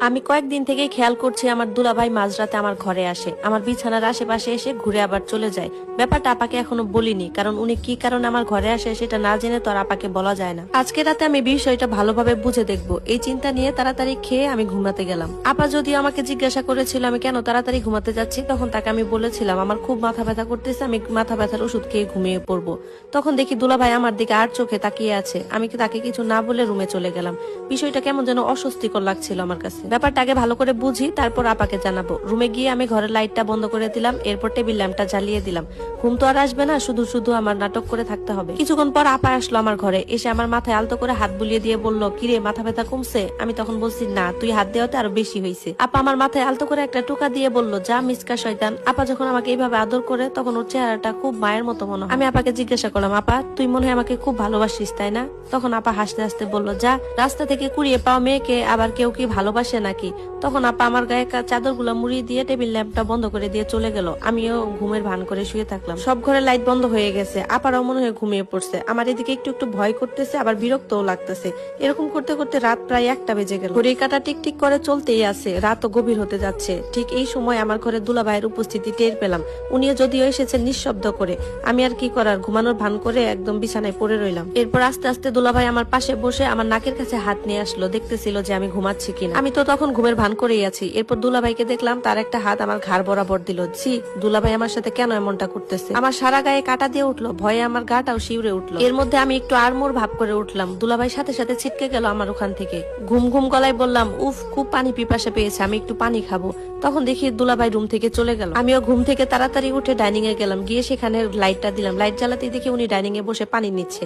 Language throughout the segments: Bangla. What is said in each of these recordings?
আমি কয়েকদিন থেকে খেয়াল করছি আমার দুলাভাই মাঝরাতে আমার ঘরে আসে, আমার বিছানার আশেপাশে এসে ঘুরে আবার চলে যায়। ব্যাপারটা আপাকে এখনো বলিনি, কারণ উনি কি কারণে আমার ঘরে আসে সেটা না জেনে তো আর আপাকে বলা যায় না। আজকে রাতে আমি বিষয়টা ভালোভাবে বুঝে দেখবো, এই চিন্তা নিয়ে তাড়াতাড়ি খেয়ে আমি ঘুমাতে গেলাম। আপা যদিও আমাকে জিজ্ঞাসা করেছিল আমি কেন তাড়াতাড়ি ঘুমাতে যাচ্ছি, তখন তাকে আমি বলেছিলাম আমার খুব মাথা ব্যথা করতেছে, আমি মাথা ব্যথার ওষুধ খেয়ে ঘুমিয়ে পড়বো। তখন দেখি দুলাভাই আমার দিকে আর চোখে তাকিয়ে আছে। আমি তাকে কিছু না বলে রুমে চলে গেলাম। বিষয়টা কেমন যেন অস্বস্তিকর লাগছিল আমার কাছে। ব্যাপারটা আগে ভালো করে বুঝি, তারপর আপাকে জানাবো। রুমে গিয়ে আমি ঘরের লাইটটা বন্ধ করে দিলাম, এরপর টেবিল ল্যাম্পটা জ্বালিয়ে দিলাম। ঘুম তো আর আসবে না, শুধু শুধু আমার নাটক করে থাকতে হবে। কিছুক্ষণ পর আপা আসলো আমার ঘরে, এসে আমার মাথায় আলতো করে হাত বুলিয়ে দিয়ে বলল, কিরে মাথা ব্যথা কমছে? আমি তখন বলছি না, তুই হাত দেওয়াতে আরো বেশি হয়েছে। আপা আমার মাথায় আলতো করে একটা টোকা দিয়ে বলল, যা মিসকা শয়তান। আপা যখন আমাকে এইভাবে আদর করে তখন ওর চেহারাটা খুব মায়ের মতো মনে হয়। আমি আপাকে জিজ্ঞাসা করলাম, আপা তুই মনে হয় আমাকে খুব ভালোবাসিস তাই না? তখন আপা হাসতে হাসতে বলল, যা, রাস্তা থেকে কুড়িয়ে পাওয়া মেয়েকে আবার কেউ কি ভালোবাসে নাকি? তখন আপা আমার গায়ে চাদর গুলো মুড়িয়ে দিয়ে টেবিল ল্যাম্পটা বন্ধ করে দিয়ে চলে গেল। আমিও ঘুমের ভান করে শুয়ে থাকলাম। সব ঘরে লাইট বন্ধ হয়ে গেছে, আপারাও মনে হয় ঘুমিয়ে পড়ছে। আমার এদিকে একটু একটু ভয় করতেছে, আবার বিরক্তও লাগতেছে। এরকম করতে করতে রাত প্রায় 1টা বেজে গেল। ঘড়ির কাঁটা টিকটিক করে চলতেই আছে, রাতও গভীর হতে যাচ্ছে। ঠিক এই সময় আমার ঘরে দুলাভাইয়ের উপস্থিতি টের পেলাম। উনিও যদিও এসেছেন নিঃশব্দ করে। আমি আর কি করার, ঘুমানোর ভান করে একদম বিছানায় পড়ে রইলাম। এরপর আস্তে আস্তে দুলাভাই আমার পাশে বসে আমার নাকের কাছে হাত নিয়ে আসলো, দেখতেছিল যে আমি ঘুমাচ্ছি কিনা। আমি তো তখন ঘুমের ভান করেই আছি। এরপর দুলাভাইকে দেখলাম, তার একটা হাত আমার ঘাড় বরাবর দিল। জি, দুলাভাই আমার সাথে কেন এমনটা করতেছে? আমার সারা গায়ে কাটা দিয়ে উঠলো, ভয়ে আমার গাটাও শিউরে উঠলো। এর মধ্যে আমি একটু আড়মোড় ভাব করে উঠলাম। দুলাভাই সাথে সাথে ছিটকে গেল আমার ওখান থেকে। ঘুম ঘুম গলায় বললাম, উফ, খুব পানি পিপাসা পেয়েছে, আমি একটু পানি খাবো। তখন দেখি দুলাভাই রুম থেকে চলে গেল। আমিও ঘুম থেকে তাড়াতাড়ি উঠে ডাইনিং এ গেলাম, গিয়ে সেখানে লাইটটা দিলাম। লাইট জ্বালাতে দেখি উনি ডাইনিং এ বসে পানি নিচ্ছে।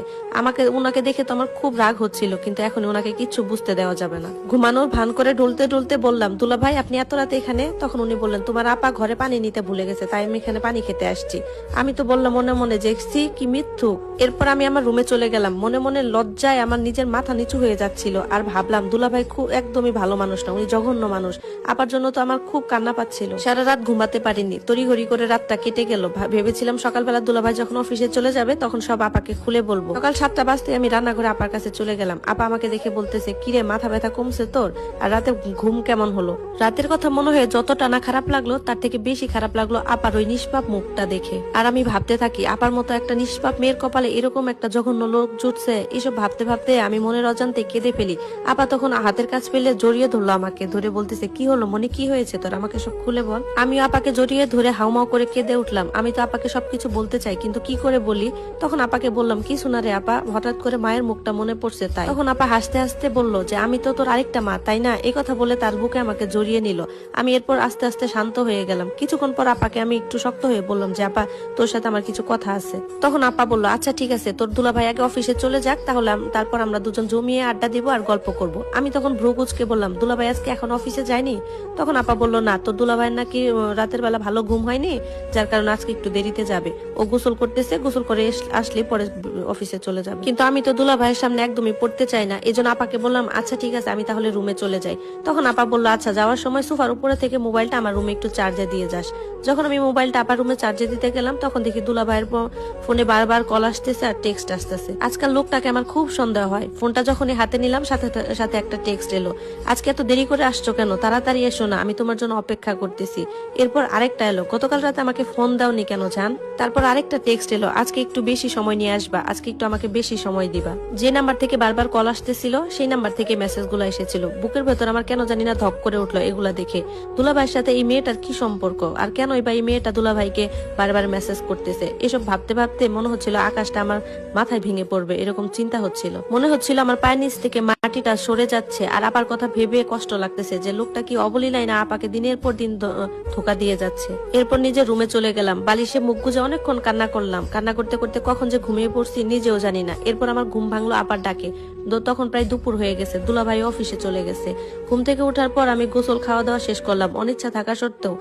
উনাকে দেখে তো আমার খুব রাগ হচ্ছিল, কিন্তু এখন ওনাকে কিচ্ছু বুঝতে দেওয়া যাবে না। ঘুমানোর ভান করে ঢলতে ঢলতে বললাম, দুলাভাই আপনি এত রাতে এখানে? তখন উনি বললেন, তোমার আপা ঘরে পানি নিতে ভুলে গেছে, তাই আমি এখানে পানি খেতে আসছি। আমি তো বললাম মনে মনে যে সি কি মিথ্যুক। এরপর আমি আমার রুমে চলে গেলাম। মনে মনে লজ্জায় আমার নিজের মাথা নিচু হয়ে যাচ্ছিল। আর ভাবলাম দুলাভাই খুব একদমই ভালো মানুষ না, উনি জঘন্য মানুষ। আপার জন্য তো আমার খুব কান্না পাচ্ছিল। সারা রাত ঘুমাতে পারিনি, তড়িঘড়ি করে রাতটা কেটে গেল। ভেবেছিলাম সকালবেলা দুলাভাই যখন অফিসে চলে যাবে তখন সব আপাকে খুলে বলবো। সকাল 7টা বাজতে আমি রান্নাঘরে আপার কাছে চলে গেলাম। আপা আমাকে দেখে বলতেছে, কিরে মাথা ব্যথা কমছে তোর? আর রাতে ঘুম কেমন হলো? রাতের কথা মনে হয় যতটা না খারাপ লাগলো তার থেকে বেশি খারাপ লাগলো আপার ওই নিষ্পাপ মুখটা দেখে। আর আমি ভাবতে থাকি, আপার মতো একটা নিষ্পাপ মেয়ের কপালে এরকম একটা জঘন্য লোক জুটছে। এসব ভাবতে ভাবতে আমি মনের অজান্তে কেঁদে ফেলি। আপা তখন হাতের কাছ পেলে জড়িয়ে ধরলো আমাকে, ধরে বলতেছে, কি হলো মনে, কি হয়েছে তোর, আমাকে সব খুলে বল। আমিও আপাকে জড়িয়ে ধরে হাউমাউ করে কেঁদে উঠলাম। আমি তো আপাকে সবকিছু বলতে চাই, কিন্তু কি করে বলি? তখন আপাকে বললাম, কি শোনা রে আপা, হঠাৎ করে মায়ের মুখটা মনে পড়ছে তাই। তখন আপা হাসতে হাসতে বলল যে আমি তো তোর আরেকটা মা, তাই না? এই কথা বলে তার বুকে আমাকে জড়িয়ে নিল। আমি এরপর আস্তে আস্তে শান্ত হয়ে গেলাম। কিছুক্ষণ পর আপাকে আমি একটু শক্ত হয়ে বললাম যে আপা, তোর সাথে আমার কিছু কথা আছে। তখন আপা বলল, আচ্ছা ঠিক আছে, তোর দুলাভাই আগে অফিসে চলে যাক, তাহলে তারপর আমরা দুজন জমিয়ে আড্ডা দিব আর গল্প করব। আমি তখন ভ্রু কুঁচকে বললাম, দুলাভাই আজকে এখন অফিসে যায়নি? তখন আপা বলল, না, তোর দুলাভাইয়ের নাকি রাতের বেলা ভালো ঘুম হয়নি, যার কারণে আজকে একটু দেরিতে যাবে। ও গোসল করতেছে, গোসল করে আসলে পরে অফিসে চলে যাবে। কিন্তু আমি তো দুলাভাইয়ের সামনে একদমই পড়তে চাই না, এজন্য আপাকে বললাম, আচ্ছা ঠিক আছে, আমি তাহলে রুমে চলে যাই। তখন আপা বললো, আচ্ছা যাওয়ার সময় সোফার উপরে থেকে মোবাইলটা আমার রুমে একটু চার্জে দিয়ে যাস। যখন আমি মোবাইলটা আপার রুমে চার্জে দিতে গেলাম তখন দেখি দুলাভাইয়ের ফোনে বারবার কল আসতেছে আর টেক্সট আসতেছে। আজকাল লোকটাকে আমার খুব সন্দেহ হয়। ফোনটা যখনই হাতে নিলাম সাথে সাথে একটা টেক্সট এলো, আজকে এত দেরি করে আসছো কেন, তাড়াতাড়ি এসো না, আমি তোমার জন্য অপেক্ষা করতেছি। এরপর আরেকটা এলো, গতকাল রাতে আমাকে ফোন দাওনি কেন জান? তারপর আরেকটা টেক্সট এলো, আজকে একটু বেশি সময় নিয়ে আসবা, আজকে একটু আমাকে বেশি সময় দিবা। যে নাম্বার থেকে বারবার কল আসতেছিল সেই নাম্বার থেকে মেসেজ গুলো এসেছিল। বুকের ভেতর আমার কেন জানি না ধক করে উঠলো এগুলা দেখে। দুলাভাইয়ের সাথে এই মেয়েটার কি সম্পর্ক, আর কেন এই মেয়েটা দুলাভাইকে বারবার মেসেজ করতেছে? এসব ভাবতে ভাবতে মনে হচ্ছিল আকাশটা আমার মাথায় ভেঙে পড়বে, এরকম চিন্তা হচ্ছিল। মনে হচ্ছিল আমার পায়ের নিচ থেকে মাটিটা সরে যাচ্ছে। আর আপার কথা ভেবে কষ্ট লাগতেছে যে লোকটা কি অবলীলায় না আপাকে দিনের পর দিন ধোকা দিয়ে যাচ্ছে। এরপর নিজের রুমে চলে গেলাম, বালিশে মুখ গুজে অনেকক্ষণ কান্না করলাম। কান্না করতে করতে কখন যে ঘুমিয়ে পড়ছি নিজেও জানি না। এরপর আমার ঘুম ভাঙলো আপার ডাকে। তখন প্রায় দুপুর হয়ে গেছে, দুলাভাই অফিসে চলে গেছে। ঘুম থেকে ওঠার পর আমি গোসল খাওয়া দাওয়া শেষ করলাম, অনিচ্ছা থাকা সত্ত্বেও।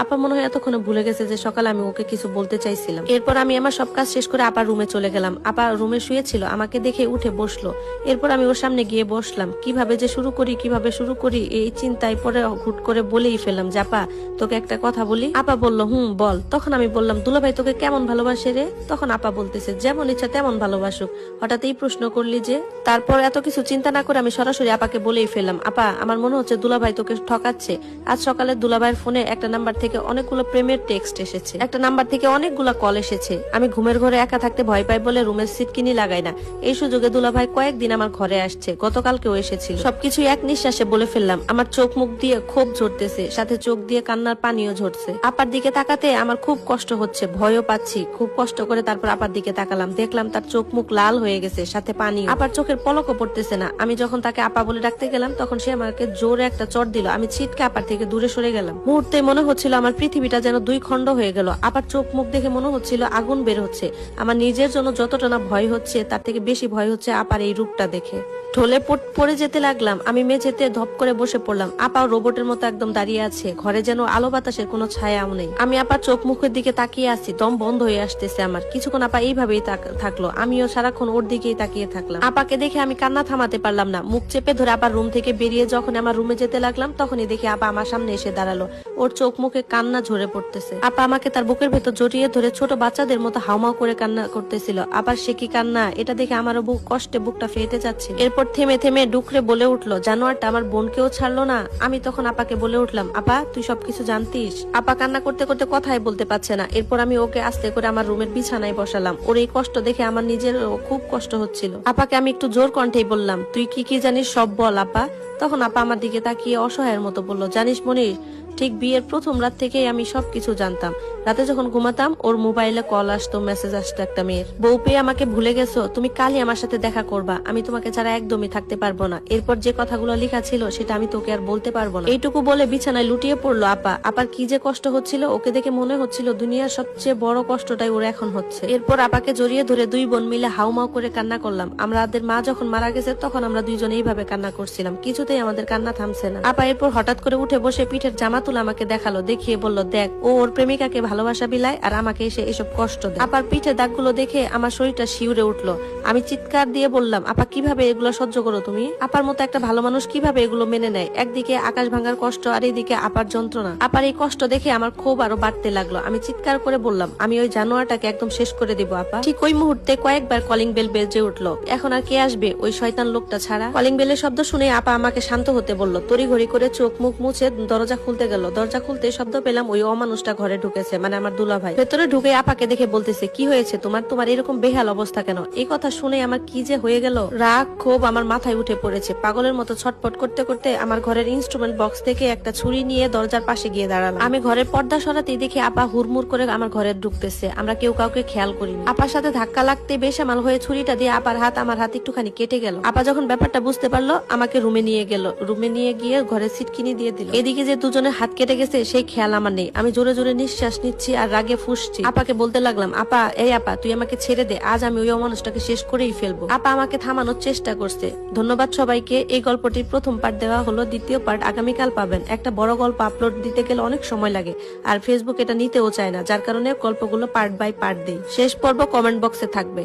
আপা মনে হয় এতক্ষণে ভুলে গেছে যে সকালে আমি ওকে কিছু বলতে চাইছিলাম। এরপর আমি আমার সব কাজ শেষ করে আপার রুমে চলে গেলাম। আপা রুমে শুয়েছিল, আমাকে দেখে উঠে বসলো। এরপর আমি ওর সামনে গিয়ে বসলাম। কিভাবে শুরু করি এই চিন্তায় পরে হুট করে বলেই ফেললাম, আপা তোকে একটা কথা বলি। আপা বলল, বল। তখন আমি বললাম, দুলাভাই তোকে কেমন ভালোবাসে রে? তখন আপা বলতেছে, যেমন ইচ্ছা তেমন ভালোবাসুক, হঠাৎ এই প্রশ্ন করলি যে? তারপর এত কিছু চিন্তা না করে আমি সরাসরি আপাকে বলেই ফেললাম, আপা আমার আমার মনে হচ্ছে দুলাভাই তোকে ঠকাচ্ছে। আজ সকালে দুলাভাইয়ের ফোনে একটা নাম্বার থেকে অনেকগুলো প্রেমের টেক্সট এসেছে, একটা নাম্বার থেকে অনেকগুলো কল এসেছে। আমি ঘুমের ঘরে একা থাকতে ভয় পাই বলে রুমের সিটকিনি লাগাই না। এই সুযোগে দুলাভাই কয়েকদিন আমার ঘরে আসছে, গতকালকেও এসেছিল। সবকিছু এক নিঃশ্বাসে বলে ফেললাম। আমার চোখ মুখ দিয়ে ক্ষোভ ঝরতেছে, সাথে চোখ দিয়ে কান্নার পানিও ঝরছে। আপার দিকে তাকাতে আমার খুব কষ্ট হচ্ছে, ভয়ও পাচ্ছি। খুব কষ্ট করে তারপর আপার দিকে তাকালাম, দেখলাম তার চোখ মুখ লাল হয়ে গেছে, সাথে পানি। আপার চোখের পলকও পড়তেছে না। আমি যখন তাকে আপা বলে ডাকতে গেলাম তখন সে আমাকে জোরে একটা চড় দিল। আমি ছিটকে আপার থেকে দূরে সরে গেলাম। মুহূর্তে মনে হচ্ছিল আমার পৃথিবীটা যেন দুই খণ্ড হয়ে গেল। আপার চোখ মুখ দেখে মনে হচ্ছিল আগুন বের হচ্ছে। আমার নিজের জন্য যতটা না ভয় হচ্ছে, তার থেকে বেশি ভয় হচ্ছে আপার এই রূপটা দেখে। ঢলে পড়ে যেতে লাগলাম। আমি মেঝেতে ধপ করে বসে পড়লাম। আপা রোবটের মতো একদম দাঁড়িয়ে আছে, ঘরে যেন আলো বাতাসের কোনো ছায়াও নেই। আমি আপার চোখ মুখের দিকে তাকিয়ে আছি, দম বন্ধ হয়ে আসতেছে আমার। কিছুক্ষণ আপা এইভাবেই থাকলো, আমিও সারাক্ষণ ওর দিকেই তাকিয়ে থাকলাম। আপাকে দেখে আমি কান্না থামাতে পারলাম না। মুখ চেপে ধরে আপার রুম থেকে বেরিয়ে যখন আমার রুমে যেতে লাগলাম তখনই দেখি আপা আমার সামনে এসে দাঁড়ালো। ওর চোখ মুখে কান্না ঝরে পড়তেছে। আপা আমাকে তার বুকের ভেতর জড়িয়ে ধরে ছোট বাচ্চাদের মতো হাউমাউ করে কান্না করতেছিল। আবার সে কি কান্না, এটা দেখে আমারও কষ্টে বুকটা ফেটে যাচ্ছে। এরপর থেমে থেমে ডুকরে বলে উঠলো, জানোয়ারটা আমার বোনকেও ছাড়লো না। আমি তখন আপাকে বলে উঠলাম, আপা তুই সবকিছু জানতিস? আপা কান্না করতে করতে কথাই বলতে পারছে না। এরপর আমি ওকে আস্তে করে আমার রুমের বিছানায় বসালাম। ওর এই কষ্ট দেখে আমার নিজের খুব কষ্ট হচ্ছিল। আপাকে আমি একটু জোর কণ্ঠেই বললাম, তুই কি কি জানিস সব বল আপা। তখন আপা আমার দিকে তাকিয়ে অসহায়ের মতো বলল, জানিস মনির, ঠিক বিয়ের প্রথম রাত থেকেই আমি সবকিছু জানতাম। রাতে যখন ঘুমাতাম ওর মোবাইলে কল আসতো, মেসেজ আসতো একটা মেয়ের, বউ পেয়ে আমাকে ভুলে গেছো, তুমি কালই আমার সাথে দেখা করবা, আমি তোমাকে ছাড়া একদমই থাকতে পারবো না। এরপর যে কথাগুলো লেখা ছিল সেটা আমি তোকে আর বলতে পারবো না। এইটুকু বলে বিছানায় লুটিয়ে পড়লো আপা। আপার কি যে কষ্ট হচ্ছিল, ওকে দেখে মনে হচ্ছিল দুনিয়ার সবচেয়ে বড় কষ্টটাই ওর এখন হচ্ছে। এরপর আপাকে জড়িয়ে ধরে দুই বোন মিলে হাউমাউ করে কান্না করলাম। আমাদের মা যখন মারা গেছে তখন আমরা দুইজনে এইভাবে কান্না করছিলাম, কিছুতেই আমাদের কান্না থামছে না। আপা এরপর হঠাৎ করে উঠে বসে পিঠের জামা তুলে আমাকে দেখালো, দেখিয়ে বলল, দেখ ও ওর প্রেমিকাকে ভালোবাসা বিলায় আর আমাকে এসে এসব কষ্ট দেয়। আপার পিঠে দাগগুলো দেখে আমার শরীরটা শিউরে উঠলো। আমি চিৎকার দিয়ে বললাম, আপা কিভাবে এগুলো সহ্য করো তুমি? আপার মতো একটা ভালো মানুষ কিভাবে এগুলো মেনে নেয়? একদিকে আকাশ ভাঙার কষ্ট আর এইদিকে আপার যন্ত্রণা। আপার এই কষ্ট দেখে আমার ক্ষোভ আরো বাড়তে লাগলো। আমি চিৎকার করে বললাম, আমি ওই জানোয়ারটাকে একদম শেষ করে দিব আপা। ঠিক ওই মুহূর্তে কয়েকবার কলিং বেল বেজে উঠলো। এখন আর কে আসবে ওই শয়তান লোকটা ছাড়া? কলিং বেলের শব্দ শুনে আপা আমাকে শান্ত হতে বলল। তড়িঘড়ি করে চোখ মুখ মুছে দরজা খুলতে গেল। দরজা খুলতে শব্দ পেলাম ওই অমানুষটা ঘরে ঢুকেছে, মানে আমার দুলাভাই। ভেতরে ঢুকে আপাকে দেখে বলতেছে, কি হয়েছে তোমার এরকম বেহাল অবস্থা কেন? এই কথা শুনে আমার কি যে হয়ে গেল। রাগ ক্ষোভ আমার মাথায় উঠে পড়েছে। পাগলের মতো ছটফট করতে করতে আমার ঘরের ইনস্ট্রুমেন্ট বক্স থেকে একটা ছুরি নিয়ে দরজার পাশে গিয়ে দাঁড়ালাম। আমি ঘরের পর্দা সরাতেই দেখি আপা হুড়মুড় করে আমার ঘরে ঢুকতেছে। আমরা কেউ কাউকে খেয়াল করিনি। আপার সাথে ধাক্কা লাগতে বেসামাল হয়ে ছুরিটা দিয়ে আপার আমার হাত একটুখানি কেটে গেল। আপা যখন ব্যাপারটা বুঝতে পারলো আমাকে রুমে নিয়ে গেল। রুমে নিয়ে গিয়ে ঘরে সিটকিনি দিয়ে দিল। এদিকে যে দুজনের হাত কেটে গেছে সেই খেয়াল আমার নেই। আমি জোরে জোরে নিঃশ্বাস নিচ্ছি আর রাগে ফুঁসছি। আপাকে বলতে লাগলাম, আপা এই আপা তুই আমাকে ছেড়ে দে, আজ আমি ওই অমানুষটাকে শেষ করেই ফেলবো। আপা আমাকে থামানোর চেষ্টা করছে। ধন্যবাদ সবাইকে। এই গল্পটির প্রথম পার্ট দেওয়া হলো, দ্বিতীয় পার্ট আগামীকাল পাবেন। একটা বড় গল্প আপলোড দিতে গেলে অনেক সময় লাগে, আর ফেসবুক এটা নিতেও চায় না, যার কারণে গল্পগুলো পার্ট বাই পার্ট দেই। শেষ পর্ব কমেন্ট বক্সে থাকবে।